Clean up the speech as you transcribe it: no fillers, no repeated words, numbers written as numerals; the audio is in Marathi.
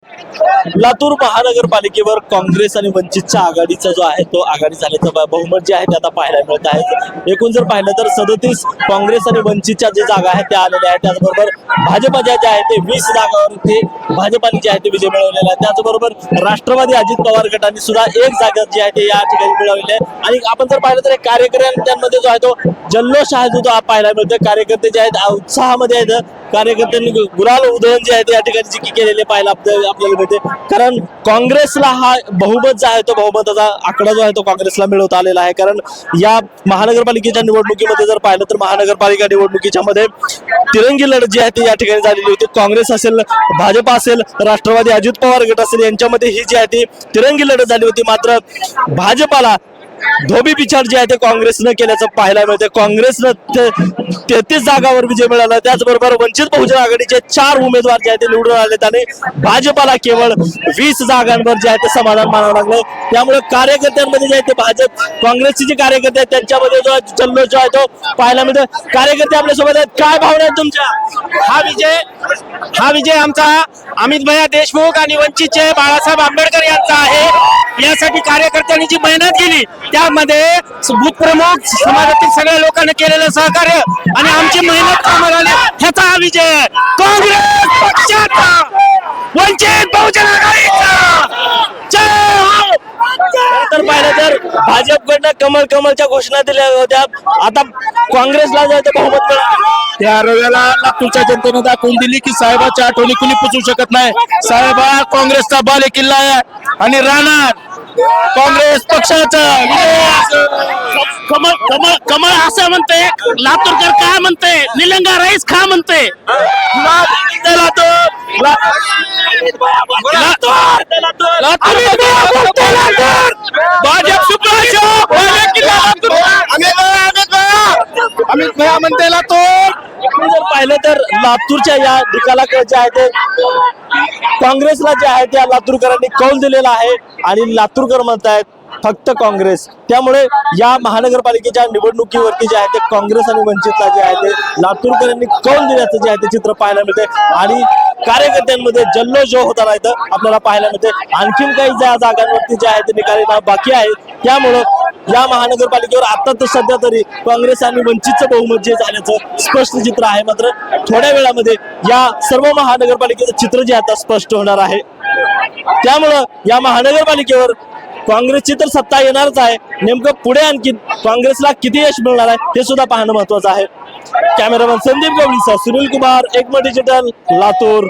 लातूर महानगरपालिकेवर काँग्रेस आणि वंचितच्या आघाडीचा जो आहे तो आघाडी झाल्याचं बहुमत जे आहे ते आता पाहायला मिळत आहे। एकूण जर पाहिलं तर 37 काँग्रेस आणि वंचितच्या जे जागा आहेत त्या आलेल्या आहेत। त्याचबरोबर भाजपा जे आहे ते 20 जागांवरती भाजपाने जे आहे ते विजय मिळवलेला आहे। त्याचबरोबर राष्ट्रवादी अजित पवार गटाने सुद्धा एक जागा जी आहे ते या ठिकाणी मिळवलेली आहे। आणि आपण जर पाहिलं तर कार्यकर्त्यांमध्ये जो आहे तो जल्लोष आहे जो पाहायला मिळतोय। कार्यकर्ते जे आहेत उत्साहामध्ये आहेत। कार्यकर्त्यांनी गुलाल उधळण जे आहे ते या ठिकाणी जी केलेले पाहायला आपल्याला मिळते। कारण काँग्रेसला हा बहुमत जो आहे तो बहुमताचा आकडा जो आहे तो काँग्रेसला मिळवता आलेला आहे। कारण या महानगरपालिकेच्या निवडणुकीमध्ये जर पाहिलं तर महानगरपालिका निवडणुकीच्या मध्ये तिरंगी लढत जी आहे ती या ठिकाणी झालेली होती। काँग्रेस असेल, भाजप असेल, राष्ट्रवादी अजित पवार गट असेल यांच्यामध्ये ही जी आहे ती तिरंगी लढत झाली होती। मात्र भाजपाला धोबी पिछाड जे आहे ते काँग्रेसनं केल्याचं पाहायला मिळते। काँग्रेसनं 33 जागावर विजय मिळाला। त्याचबरोबर वंचित बहुजन आघाडीचे 4 उमेदवार जे आहे ते निवडून आले आणि भाजपाला केवळ 20 जागांवर जे आहे ते समाधान मानावं लागलं। त्यामुळे कार्यकर्त्यांमध्ये जे आहे ते भाजप काँग्रेसचे जे कार्यकर्ते आहेत त्यांच्यामध्ये जो जल्लोष जो आहे तो पाहायला मिळतो। कार्यकर्ते आपल्यासोबत आहेत, काय भावना आहेत तुमच्या? हा विजय आमचा अमित भैया देशमुख आणि वंचितचे बाळासाहेब आंबेडकर यांचा आहे। यासाठी कार्यकर्त्यांनी जी मेहनत केली त्यामध्ये बूथ प्रमुख समाजातील सगळ्या लोकांनी केलेलं सहकार्य आणि आमची मेहनत कामाला आली ह्याचा हा विजय आहे। काँग्रेस पक्षाचा, वंचित बहुजन आघाडीचा जय हो। तर पाहिलं तर भाजपकडनं कमळच्या घोषणा दिल्या होत्या। आता काँग्रेसला जो आहे ते बहुमत मिळालं। त्या रव्याला लातूरच्या जनतेने दाखवून दिली की साहेबाच्या आठवणी कुणी पुसू शकत नाही। साहेब हा काँग्रेसचा बालेकिल्ला आहे आणि राहणार काँग्रेस पक्षाचा कमळ कमळ कमळ असं म्हणते। लातूरकर काय म्हणते? निलंगा राईस खा म्हणते। भाजप अमित भैया म्हणते लातूर। जर पाहिलं तर लातूरच्या या निकालाकडे जे आहे ते काँग्रेसला जे आहे त्या लातूरकरांनी कौल दिलेला आहे आणि लातूरकर म्हणतायत फक्त काँग्रेस। त्यामुळे या महानगरपालिकेच्या निवडणुकीवरती जे आहे ते काँग्रेस आणि वंचितला जे आहे ते लातूरकरांनी कौल दिल्याचं जे आहे ते चित्र पाहायला मिळते आणि कार्यकर्त्यांमध्ये जल्लोष जो होता नाही तर आपल्याला पाहायला मिळते। आणखीन काही ज्या जागांवरती जे आहे ते निकाली बाकी आहे। त्यामुळं या महानगरपालिकेवर आता तर सध्या तरी काँग्रेस आणि वंचितचं बहुमत जे झाल्याचं स्पष्ट चित्र आहे। मात्र थोड्या वेळामध्ये या सर्व महानगरपालिकेचं चित्र जे आता स्पष्ट होणार आहे। त्यामुळं या महानगरपालिकेवर काँग्रेसची तर सत्ता येणारच आहे। नेमकं पुढे आणखी काँग्रेसला किती यश मिळणार आहे हे सुद्धा पाहणं महत्वाचं आहे। कॅमेरामॅन संदीप गवळीसह सुनील कुमार, एकमत डिजिटल, लातूर।